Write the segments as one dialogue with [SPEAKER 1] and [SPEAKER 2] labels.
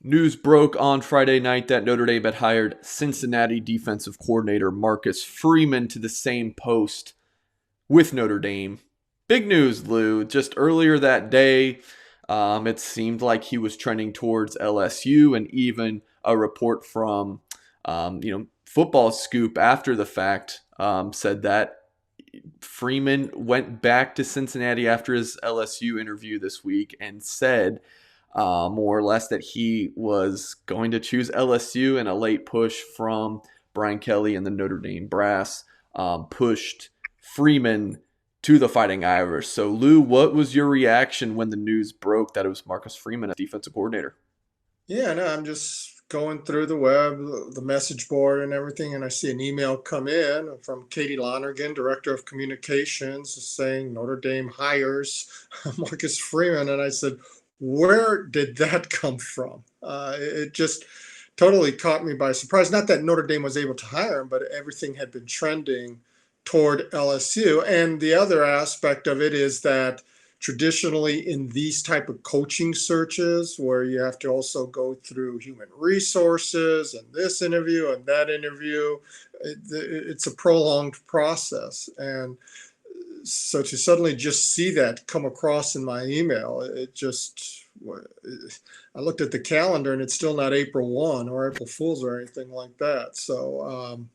[SPEAKER 1] News broke on Friday night that Notre Dame had hired Cincinnati defensive coordinator Marcus Freeman to the same post with Notre Dame. Big news, Lou. Just earlier that day, it seemed like he was trending towards LSU, and even a report from, Football Scoop after the fact said that Freeman went back to Cincinnati after his LSU interview this week and said more or less that he was going to choose LSU, and a late push from Brian Kelly and the Notre Dame brass pushed Freeman to the Fighting Irish. So, Lou, what was your reaction when the news broke that it was Marcus Freeman as defensive coordinator?
[SPEAKER 2] Yeah, no, I'm just going through the web, the message board and everything, and I see an email come in from Katie Lonergan, Director of Communications, saying Notre Dame hires Marcus Freeman. And I said, where did that come from? It just totally caught me by surprise. Not that Notre Dame was able to hire him, but everything had been trending toward LSU. And the other aspect of it is that traditionally in these type of coaching searches where you have to also go through human resources and this interview and that interview, it's a prolonged process. And so to suddenly just see that come across in my email, it just, I looked at the calendar and it's still not April 1 or April Fools or anything like that. So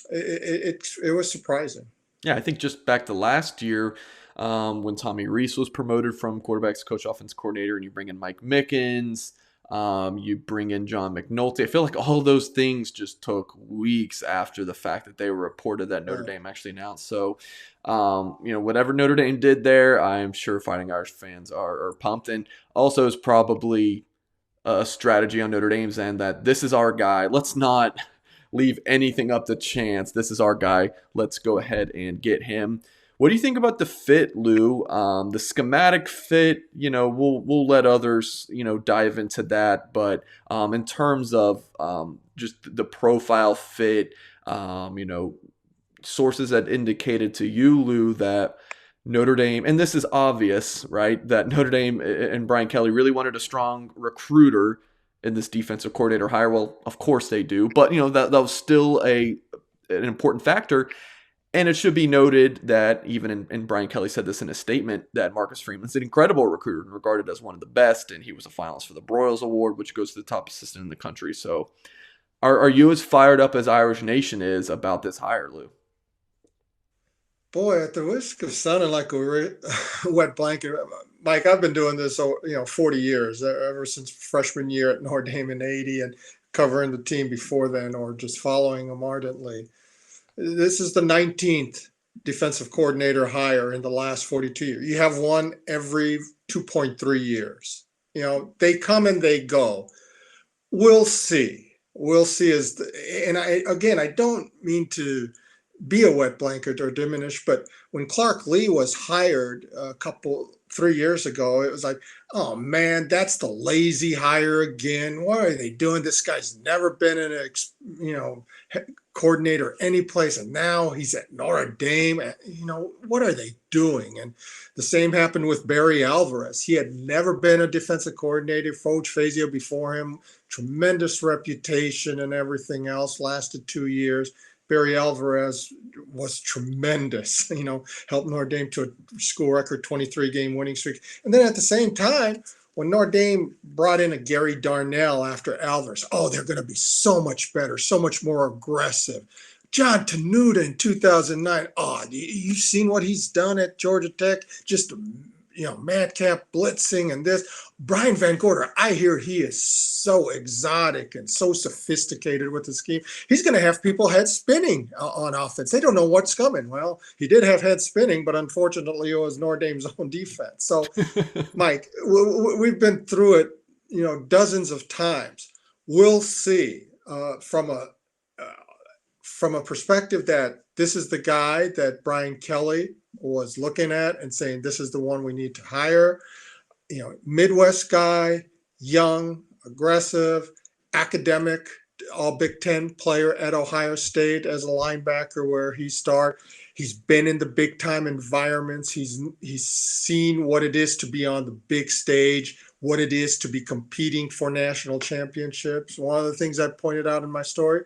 [SPEAKER 2] it was surprising.
[SPEAKER 1] Yeah, I think just back to last year when Tommy Reese was promoted from quarterbacks to coach offense coordinator, and you bring in Mike Mickens, you bring in John McNulty. I feel like all those things just took weeks after the fact that they were reported that Notre
[SPEAKER 2] Right.
[SPEAKER 1] Dame actually announced. So, whatever Notre Dame did there, I am sure Fighting Irish fans are pumped. And also is probably a strategy on Notre Dame's end that this is our guy. Let's not leave anything up to chance. This is our guy. Let's go ahead and get him. What do you think about the fit, Lou? The schematic fit, we'll let others, dive into that. But in terms of just the profile fit, sources that indicated to you, Lou, that Notre Dame, and this is obvious, right? That Notre Dame and Brian Kelly really wanted a strong recruiter in this defensive coordinator hire. Well, of course they do, but that was still an important factor. And it should be noted that even and Brian Kelly said this in a statement that Marcus Freeman's an incredible recruiter and regarded as one of the best, and he was a finalist for the Broyles Award, which goes to the top assistant in the country. So, are you as fired up as Irish Nation is about this hire, Lou?
[SPEAKER 2] Boy, at the risk of sounding like a wet blanket, Mike, I've been doing this, 40 years, ever since freshman year at Notre Dame in '80, and covering the team before then, or just following them ardently. This is the 19th defensive coordinator hire in the last 42 years. You have one every 2.3 years. They come and they go. We'll see. We'll see. And I don't mean to be a wet blanket or diminish, but when Clark Lee was hired 3 years ago, it was like, oh man, that's the lazy hire again. What are they doing? This guy's never been in a, coordinator any place, and now he's at Notre Dame. What are they doing? And the same happened with Barry Alvarez. He had never been a defensive coordinator. Foch Fazio before him, tremendous reputation and everything else. Lasted 2 years. Barry Alvarez was tremendous, helped Notre Dame to a school record 23 game winning streak. And then at the same time, when Notre Dame brought in a Gary Darnell after Alvarez, oh, they're going to be so much better, so much more aggressive. John Tenuta in 2009, oh, you've seen what he's done at Georgia Tech, just madcap blitzing and this. Brian Van Gorder, I hear he is so exotic and so sophisticated with the scheme. He's going to have people head spinning on offense. They don't know what's coming. Well, he did have head spinning, but unfortunately it was Notre Dame's own defense. So, Mike, we've been through it, dozens of times. We'll see from a perspective that this is the guy that Brian Kelly was looking at and saying, this is the one we need to hire. Midwest guy, young, aggressive, academic, all Big Ten player at Ohio State as a linebacker where he started. He's been in the big time environments. He's seen what it is to be on the big stage, what it is to be competing for national championships. One of the things I pointed out in my story,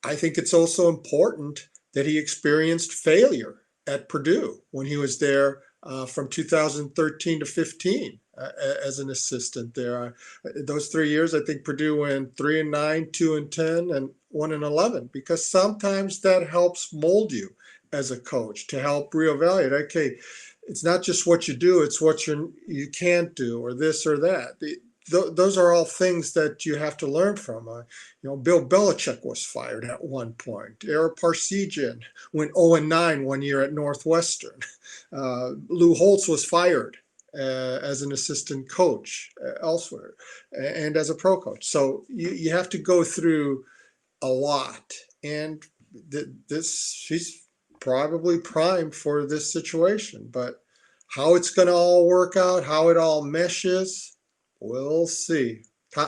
[SPEAKER 2] I think it's also important that he experienced failure at Purdue when he was there from 2013 to 15 as an assistant there. Those 3 years, I think Purdue went 3-9, 2-10, and 1-11, because sometimes that helps mold you as a coach to help reevaluate. Okay, it's not just what you do; it's what you can't do, or this or that. Those are all things that you have to learn from. Bill Belichick was fired at one point. Eric Parsegian went 0-9 one year at Northwestern. Lou Holtz was fired as an assistant coach elsewhere and as a pro coach. So you have to go through a lot. And he's probably primed for this situation. But how it's going to all work out, how it all meshes, we'll see.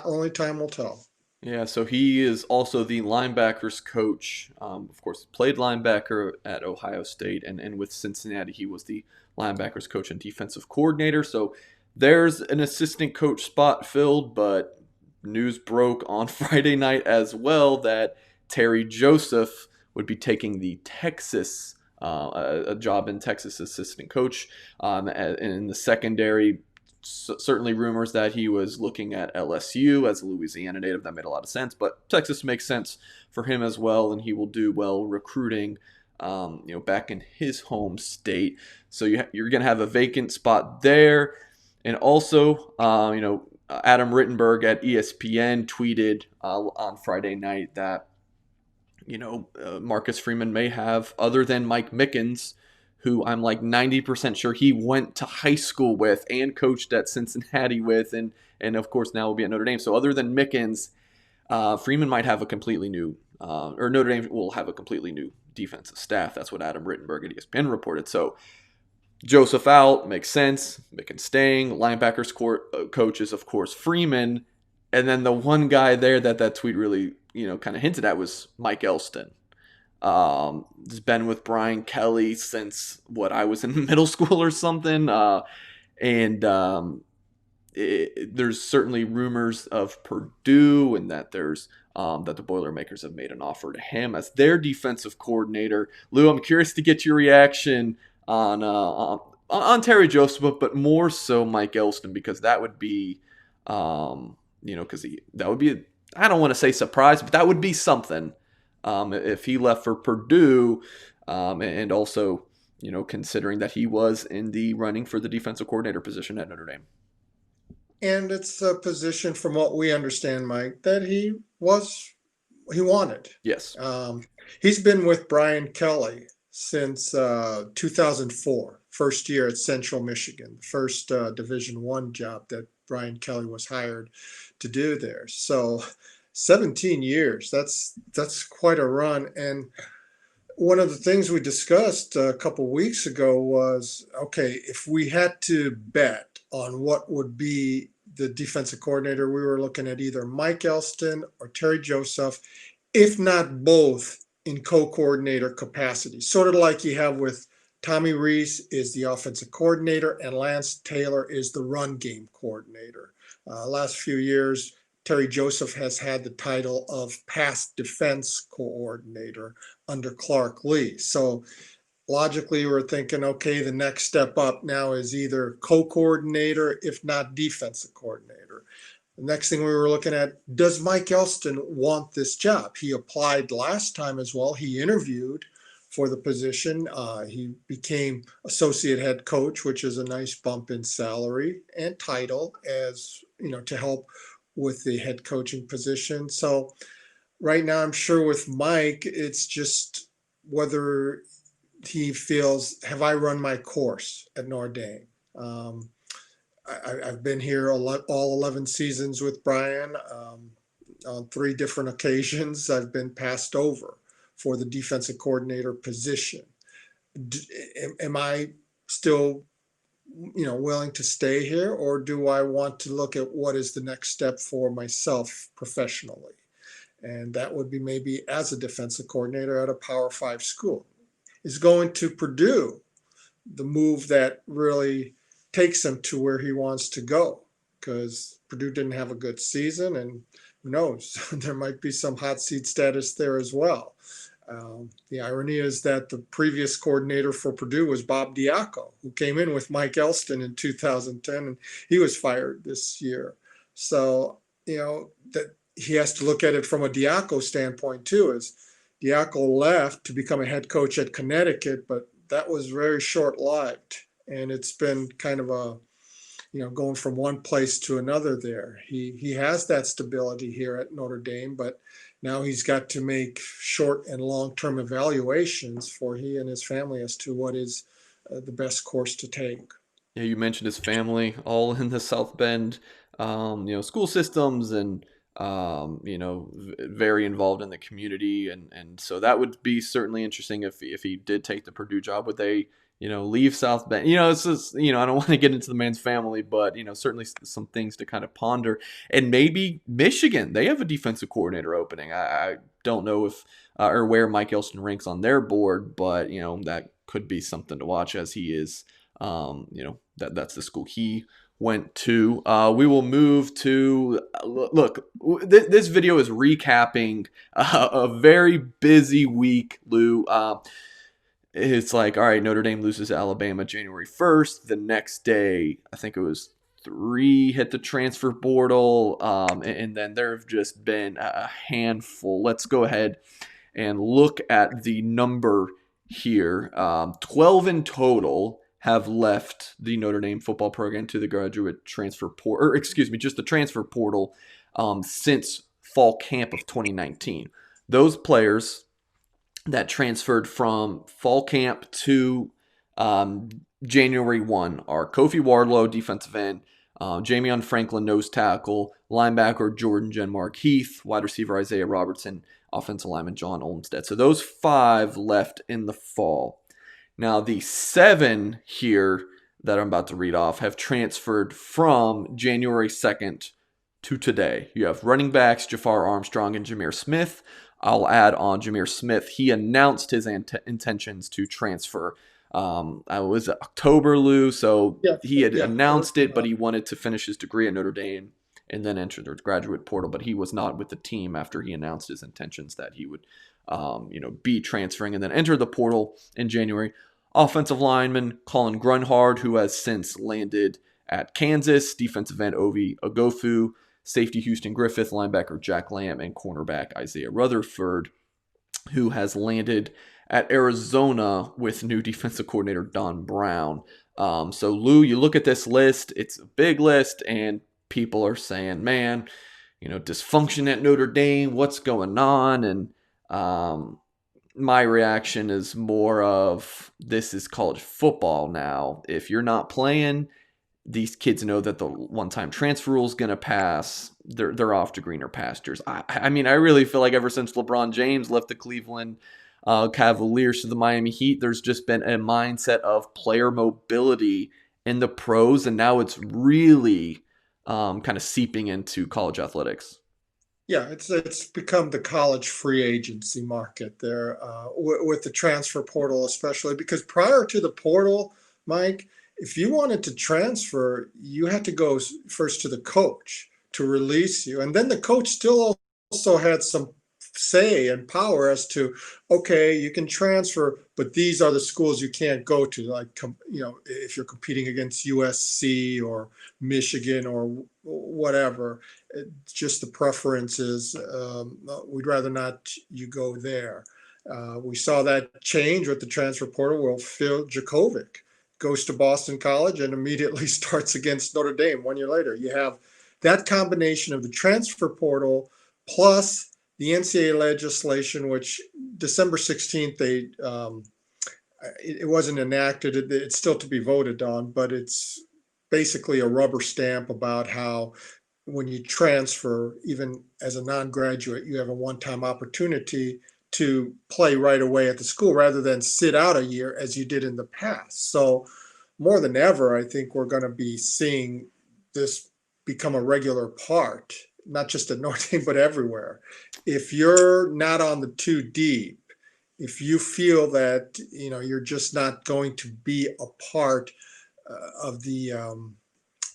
[SPEAKER 2] Only time will tell.
[SPEAKER 1] Yeah, so he is also the linebackers coach. Of course, played linebacker at Ohio State, and with Cincinnati, he was the linebackers coach and defensive coordinator. So there's an assistant coach spot filled, but news broke on Friday night as well that Terry Joseph would be taking the Texas, a job in Texas assistant coach in the secondary. Certainly rumors that he was looking at LSU as a Louisiana native. That made a lot of sense, but Texas makes sense for him as well, and he will do well recruiting, back in his home state. So you're going to have a vacant spot there. And also, Adam Rittenberg at ESPN tweeted on Friday night that, Marcus Freeman may have, other than Mike Mickens, who I'm like 90% sure he went to high school with and coached at Cincinnati with, and of course now will be at Notre Dame. So other than Mickens, Freeman might have a completely new, or Notre Dame will have a completely new defensive staff. That's what Adam Rittenberg at ESPN reported. So Joseph out, makes sense. Mickens staying. Linebackers coach is, of course, Freeman. And then the one guy there that tweet really, kind of hinted at was Mike Elston. Has been with Brian Kelly since I was in middle school or something. And there's certainly rumors of Purdue, and that there's that the Boilermakers have made an offer to him as their defensive coordinator. Lou, I'm curious to get your reaction on Terry Joseph, but more so Mike Elston, because that would be, that would be, I don't want to say surprise, but that would be something. If he left for Purdue, and also, considering that he was in the running for the defensive coordinator position at Notre Dame.
[SPEAKER 2] And it's a position, from what we understand, Mike, that he wanted.
[SPEAKER 1] Yes.
[SPEAKER 2] He's been with Brian Kelly since 2004, first year at Central Michigan, first Division I job that Brian Kelly was hired to do there. So 17 years, that's quite a run. And one of the things we discussed a couple weeks ago was, okay, if we had to bet on what would be the defensive coordinator, we were looking at either Mike Elston or Terry Joseph, if not both in co-coordinator capacity, sort of like you have with Tommy Rees is the offensive coordinator and Lance Taylor is the run game coordinator. Last few years, Terry Joseph has had the title of pass defense coordinator under Clark Lee. So logically, we're thinking, okay, the next step up now is either co-coordinator, if not defensive coordinator. The next thing we were looking at, does Mike Elston want this job? He applied last time as well. He interviewed for the position. He became associate head coach, which is a nice bump in salary and title, as to help with the head coaching position. So right now, I'm sure with Mike, it's just whether he feels, have I run my course at Notre Dame? I've been here all 11 seasons with Brian. On 3 different occasions, I've been passed over for the defensive coordinator position. Am I still willing to stay here, or do I want to look at what is the next step for myself professionally? And that would be maybe as a defensive coordinator at a Power 5 school. Is going to Purdue the move that really takes him to where he wants to go? because Purdue didn't have a good season, and who knows, there might be some hot seat status there as well. The irony is that the previous coordinator for Purdue was Bob Diaco, who came in with Mike Elston in 2010, and he was fired this year. So, that he has to look at it from a Diaco standpoint too, as Diaco left to become a head coach at Connecticut, but that was very short-lived. And it's been kind of going from one place to another there. He has that stability here at Notre Dame, but now he's got to make short and long-term evaluations for he and his family as to what is the best course to take.
[SPEAKER 1] Yeah, you mentioned his family, all in the South Bend, school systems, and very involved in the community, and so that would be certainly interesting if he did take the Purdue job. Would they, leave South Bend? It's just, I don't want to get into the man's family, but certainly some things to kind of ponder. And maybe Michigan, they have a defensive coordinator opening. I don't know if or where Mike Elston ranks on their board, but that could be something to watch as he is. That's the school he went to. We will move to look. This video is recapping a very busy week, Lou. It's like, all right, Notre Dame loses to Alabama January 1st. The next day, I think it was 3 hit the transfer portal, and then there have just been a handful. Let's go ahead and look at the number here. 12 in total have left the Notre Dame football program to the graduate transfer portal, or excuse me, just the transfer portal since fall camp of 2019. Those players that transferred from fall camp to January 1 are Kofi Wardlow, defensive end, Jamion Franklin, nose tackle, linebacker Jordan Genmark Heath, wide receiver Isaiah Robertson, offensive lineman John Olmstead. So those 5 left in the fall. Now, the 7 here that I'm about to read off have transferred from January 2nd to today. You have running backs Jafar Armstrong and Jameer Smith. I'll add on Jameer Smith. He announced his intentions to transfer. I was October, Lou, so he had announced it, but he wanted to finish his degree at Notre Dame and then enter the graduate portal. But he was not with the team after he announced his intentions that he would be transferring and then enter the portal in January. Offensive lineman Colin Grunhard, who has since landed at Kansas. Defensive end Ovi Ogofu. Safety Houston Griffith. Linebacker Jack Lamb. And cornerback Isaiah Rutherford, who has landed at Arizona with new defensive coordinator Don Brown. So, Lou, you look at this list. It's a big list, and people are saying, man, dysfunction at Notre Dame. What's going on? And my reaction is more of, this is college football now. If you're not playing, these kids know that the one-time transfer rule is going to pass. They're off to greener pastures. I mean, I really feel like ever since LeBron James left the Cleveland Cavaliers to the Miami Heat, there's just been a mindset of player mobility in the pros, and now it's really kind of seeping into college athletics.
[SPEAKER 2] Yeah, it's become the college free agency market there with the transfer portal, especially because prior to the portal, Mike, if you wanted to transfer, you had to go first to the coach to release you, and then the coach still also had some say and power as to, okay, you can transfer, but these are the schools you can't go to, like if you're competing against USC or Michigan or whatever. Just the preferences, we'd rather not you go there. We saw that change with the transfer portal. Well, Phil Jakovic goes to Boston College and immediately starts against Notre Dame 1 year later. You have that combination of the transfer portal plus the NCAA legislation, which December 16th, it wasn't enacted. It's still to be voted on, but it's basically a rubber stamp about how when you transfer, even as a non-graduate, you have a one-time opportunity to play right away at the school rather than sit out a year as you did in the past. So more than ever, I think we're going to be seeing this become a regular part, not just at Notre Dame, but everywhere. If you're not on the too deep, if you feel that you're just not going to be a part of the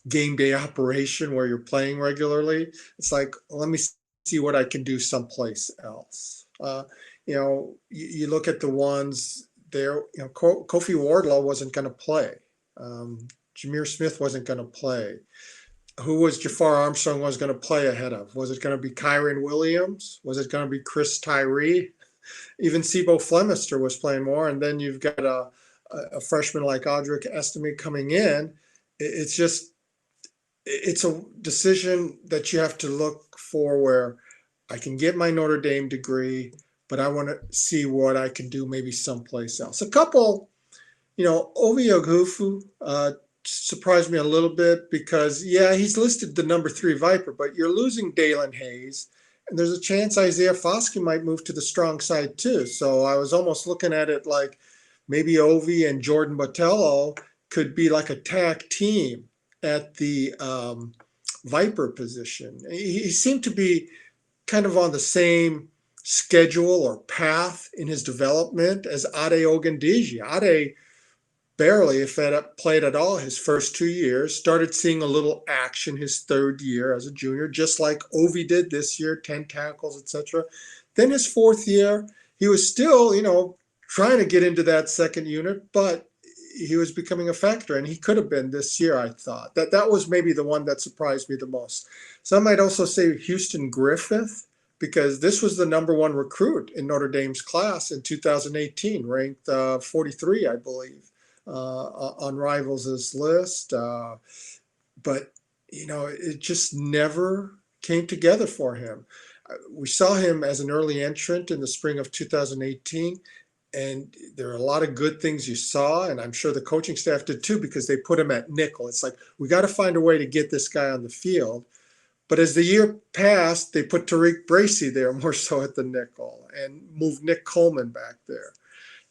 [SPEAKER 2] game day operation where you're playing regularly. It's like, let me see what I can do someplace else. You look at the ones there. Kofi Wardlow wasn't going to play. Jameer Smith wasn't going to play. Who was Jafar Armstrong was going to play ahead of? Was it going to be Kyron Williams? Was it going to be Chris Tyree? Even Sibo Flemister was playing more, and then you've got a freshman like Audric Estime coming in. It's just it's a decision that you have to look for where I can get my Notre Dame degree, but I want to see what I can do maybe someplace else. A couple, Ovi Oghoufo surprised me a little bit because, yeah, he's listed the number 3 Viper, but you're losing Dalen Hayes, and there's a chance Isaiah Foskey might move to the strong side too. So I was almost looking at it like maybe Ovi and Jordan Botelho could be like a tag team at the Viper position. He seemed to be kind of on the same schedule or path in his development as Ade Ogundeji. Ade barely, if that played at all, his first 2 years. Started seeing a little action his third year as a junior, just like Ovi did this year, 10 tackles, etc. Then his fourth year, he was still, trying to get into that second unit, but he was becoming a factor, and he could have been this year. I thought that was maybe the one that surprised me the most. Some might also say Houston Griffith, because this was the number 1 recruit in Notre Dame's class in 2018, ranked 43, I believe, on Rivals' list. But it just never came together for him. We saw him as an early entrant in the spring of 2018. And there are a lot of good things you saw, and I'm sure the coaching staff did too, because they put him at nickel. It's like, we got to find a way to get this guy on the field. But as the year passed, they put Tariq Bracy there more so at the nickel and moved Nick Coleman back there.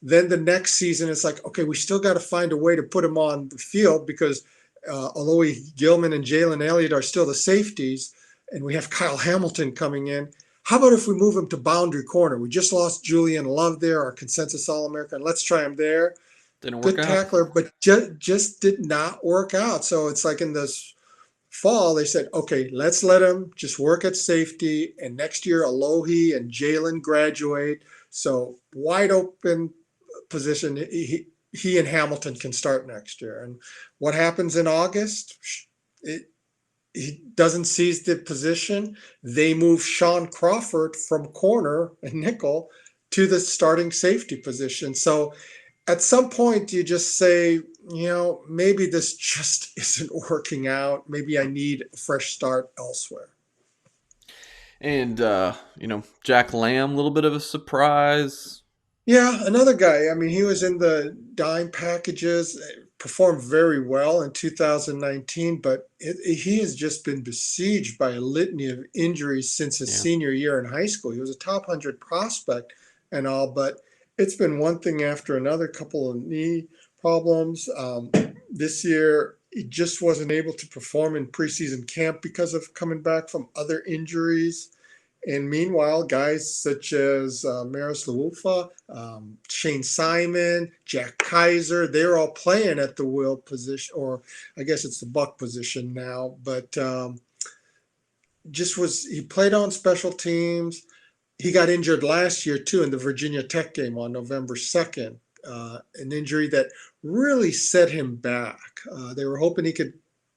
[SPEAKER 2] Then the next season, it's like, okay, we still got to find a way to put him on the field because although Gilman and Jalen Elliott are still the safeties, and we have Kyle Hamilton coming in, how about if we move him to boundary corner? We just lost Julian Love there, our consensus All-American. Let's try him there.
[SPEAKER 1] Didn't work
[SPEAKER 2] Good
[SPEAKER 1] out.
[SPEAKER 2] tackler, but just did not work out. So it's like in this fall, they said, okay, let's let him just work at safety. And next year, Alohi and Jalen graduate. So wide open position. He and Hamilton can start next year. And what happens in August? He doesn't seize the position. They move Sean Crawford from corner and nickel to the starting safety position. So at some point, you just say, maybe this just isn't working out. Maybe I need a fresh start elsewhere.
[SPEAKER 1] And Jack Lamb, a little bit of a surprise.
[SPEAKER 2] Yeah, another guy. I mean, he was in the dime packages, performed very well in 2019, but he has just been besieged by a litany of injuries since his
[SPEAKER 1] Yeah.
[SPEAKER 2] senior year in high school. He was a top 100 prospect and all, but it's been one thing after another, couple of knee problems. This year, he just wasn't able to perform in preseason camp because of coming back from other injuries. And meanwhile, guys such as Maris Lawufa, Shane Simon, Jack Kaiser, they're all playing at the will position, or I guess it's the buck position now. But he played on special teams. He got injured last year too in the Virginia Tech game on November 2nd, an injury that really set him back. They were hoping he could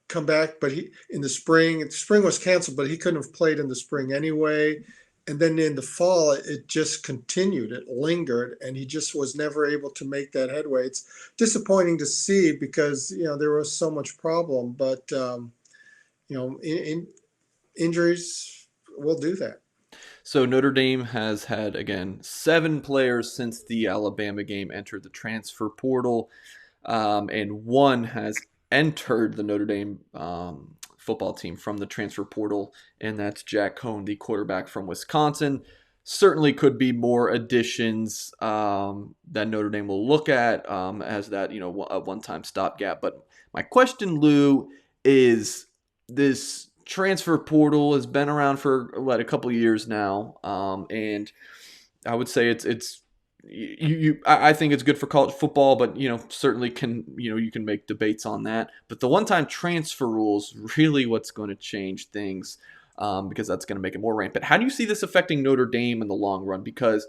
[SPEAKER 2] come back, but the spring was canceled, but he couldn't have played in the spring anyway. And then in the fall, it just continued. It lingered, and he just was never able to make that headway. It's disappointing to see because there was so much problem, but injuries will do that.
[SPEAKER 1] So Notre Dame has had, again, 7 players since the Alabama game entered the transfer portal, and 1 has entered the Notre Dame football team from the transfer portal, and that's Jack Cohn, the quarterback from Wisconsin. Certainly could be more additions that Notre Dame will look at as that a one-time stopgap. But my question, Lou, is this transfer portal has been around for a couple years now, and I would say it's I think it's good for college football, but certainly can you can make debates on that. But the one-time transfer rules really what's going to change things, because that's going to make it more rampant. How do you see this affecting Notre Dame in the long run? Because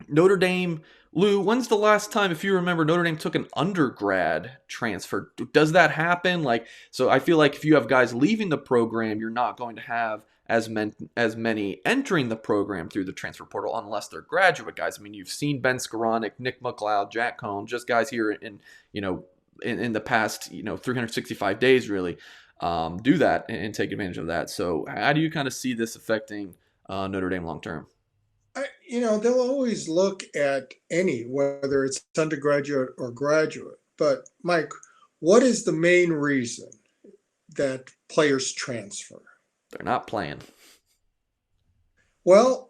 [SPEAKER 1] Notre Dame, Lou, when's the last time, if you remember, Notre Dame took an undergrad transfer? Does that happen? Like, so I feel like if you have guys leaving the program, you're not going to have as many entering the program through the transfer portal unless they're graduate guys. I mean, you've seen Ben Skoranek, Nick McLeod, Jack Cohn, just guys here you know in the past 365 days really, do that and take advantage of that. So how do you kind of see this affecting Notre Dame long term?
[SPEAKER 2] They'll always look at any, whether it's undergraduate or graduate. But Mike, what is the main reason that players transfer?
[SPEAKER 1] They're not playing.
[SPEAKER 2] Well,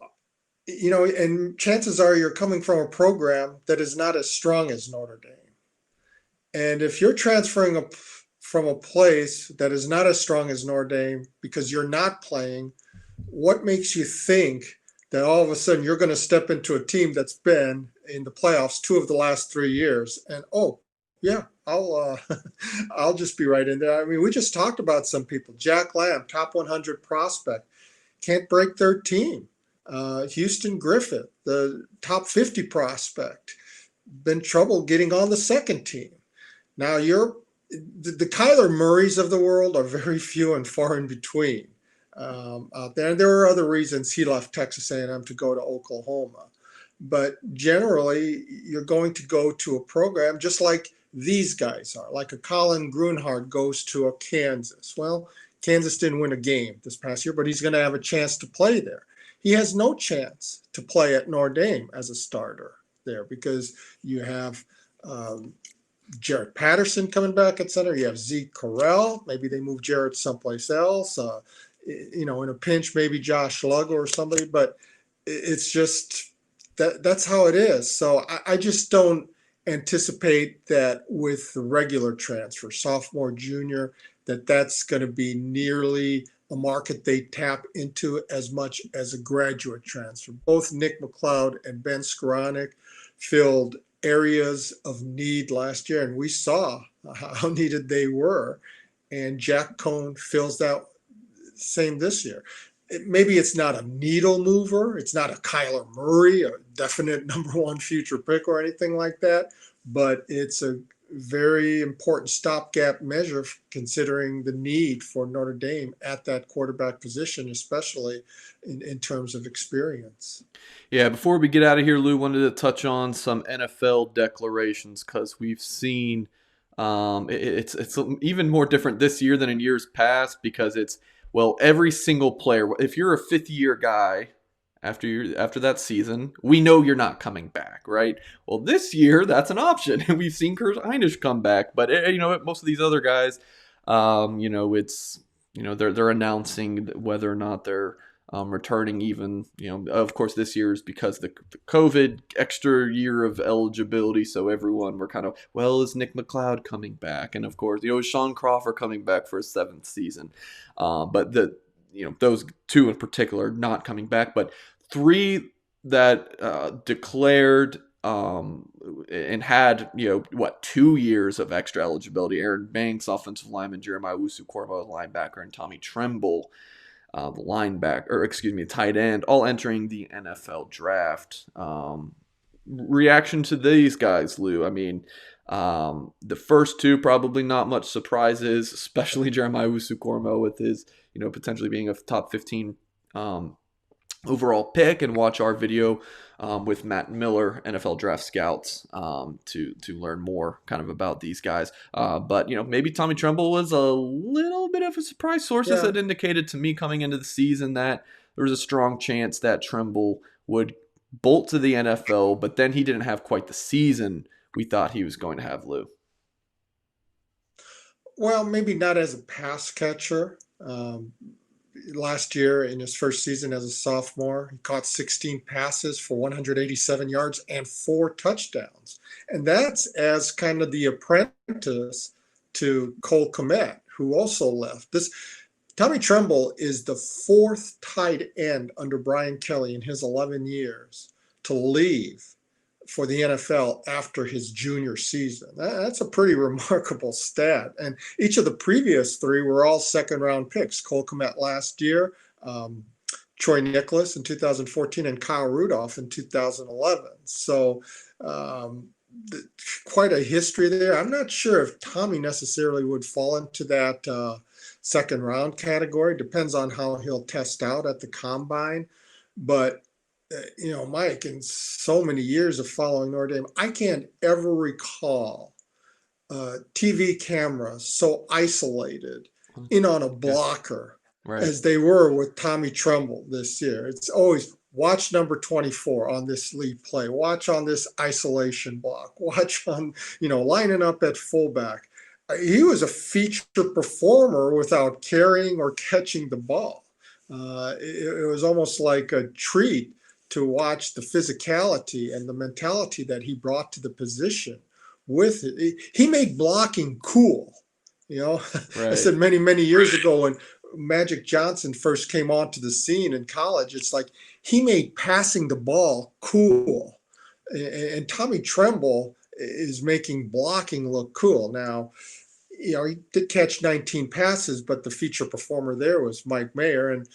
[SPEAKER 2] and chances are you're coming from a program that is not as strong as Notre Dame. And if you're transferring from a place that is not as strong as Notre Dame because you're not playing, what makes you think that all of a sudden you're going to step into a team that's been in the playoffs 2 of the last 3 years and yeah, I'll just be right in there. I mean, we just talked about some people. Jack Lamb, top 100 prospect, can't break 13. Houston Griffith, the top 50 prospect, been trouble getting on the second team. Now the Kyler Murrays of the world are very few and far in between out there. And there are other reasons he left Texas A&M to go to Oklahoma. But generally, you're going to go to a program just like these guys are, like a Colin Grunhard goes to a Kansas. Well, Kansas didn't win a game this past year, but he's going to have a chance to play there. He has no chance to play at Notre Dame as a starter there because you have Jarrett Patterson coming back at center. You have Zeke Correll. Maybe they move Jarrett someplace else. In a pinch, maybe Josh Luggo or somebody. But it's just that's how it is. So I just don't anticipate that with the regular transfer, sophomore, junior, that's going to be nearly a market they tap into as much as a graduate transfer. Both Nick McLeod and Ben Skoranek filled areas of need last year, and we saw how needed they were. And Jack Cohn fills that same this year. Maybe it's not a needle mover. It's not a Kyler Murray, a definite number one future pick or anything like that. But it's a very important stopgap measure considering the need for Notre Dame at that quarterback position, especially in terms of experience.
[SPEAKER 1] Yeah, before we get out of here, Lou wanted to touch on some NFL declarations because we've seen it's even more different this year than in years past because it's every single player. If you're a fifth-year guy after that season, we know you're not coming back, right? Well, this year that's an option, and we've seen Kurt Hinish come back, but most of these other guys, it's they're announcing whether or not they're returning. Even of course, this year is because the COVID extra year of eligibility, so everyone were kind of is Nick McLeod coming back, and of course is Sean Crawford coming back for his seventh season, but those two in particular not coming back, but three that declared and had 2 years of extra eligibility: Aaron Banks, offensive lineman; Jeremiah Owusu-Koramoah, linebacker; and Tommy Tremble, the tight end, all entering the NFL draft. Reaction to these guys, Lou? I mean, the first two probably not much surprises, especially Jeremiah Owusu-Koramoah with his potentially being a top 15 overall pick, and watch our video with Matt Miller, NFL Draft Scouts, to learn more kind of about these guys. But maybe Tommy Tremble was a little bit of a surprise. Sources had indicated to me coming into the season that there was a strong chance that Tremble would bolt to the NFL, but then he didn't have quite the season we thought he was going to have, Lou.
[SPEAKER 2] Well, maybe not as a pass catcher. Last year in his first season as a sophomore, he caught 16 passes for 187 yards and 4 touchdowns. And that's as kind of the apprentice to Cole Kmet, who also left. Tommy Tremble is the 4th tight end under Brian Kelly in his 11 years to leave for the NFL after his junior season. That's a pretty remarkable stat. And each of the previous three were all second round picks. Cole Kmet last year, um, Troy Nicholas in 2014, and Kyle Rudolph in 2011. So um, quite a history there. I'm not sure if Tommy necessarily would fall into that second round category. Depends on how he'll test out at the combine. But Mike, in so many years of following Notre Dame, I can't ever recall TV cameras so isolated in on a
[SPEAKER 1] Yeah.
[SPEAKER 2] blocker
[SPEAKER 1] Right.
[SPEAKER 2] as they were with Tommy Tremble this year. It's always watch number 24 on this lead play, watch on this isolation block, watch on, lining up at fullback. He was a feature performer without carrying or catching the ball. It was almost like a treat to watch the physicality and the mentality that he brought to the position with it. He made blocking cool. I
[SPEAKER 1] Right.
[SPEAKER 2] said many, many years ago when Magic Johnson first came onto the scene in college, it's like he made passing the ball cool. And Tommy Tremble is making blocking look cool. Now, he did catch 19 passes, but the feature performer there was Mike Mayer. And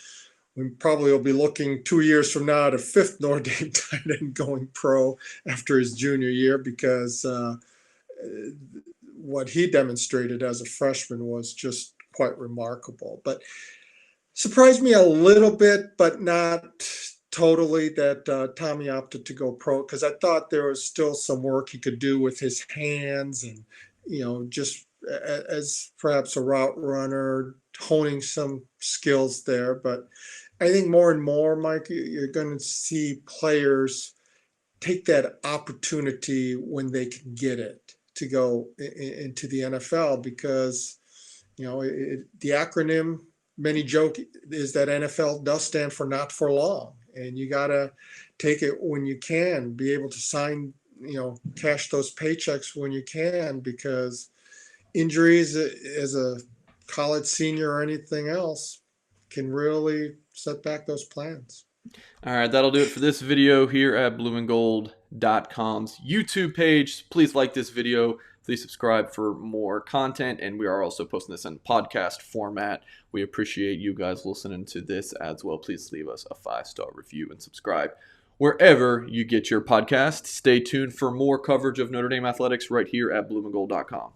[SPEAKER 2] we probably will be looking 2 years from now at a fifth Notre Dame tight end going pro after his junior year, because what he demonstrated as a freshman was just quite remarkable. But surprised me a little bit, but not totally, that Tommy opted to go pro, because I thought there was still some work he could do with his hands and, just as perhaps a route runner, honing some skills there. But I think more and more, Mike, you're going to see players take that opportunity when they can get it to go into the NFL, because the acronym many joke is that NFL does stand for not for long, and you got to take it when you can, be able to sign, cash those paychecks when you can, because injuries as a college senior or anything else can really set back those plans.
[SPEAKER 1] All right, that'll do it for this video here at blueandgold.com's YouTube page. Please like this video. Please subscribe for more content. And we are also posting this in podcast format. We appreciate you guys listening to this as well. Please leave us a 5-star review and subscribe wherever you get your podcast. Stay tuned for more coverage of Notre Dame athletics right here at blueandgold.com.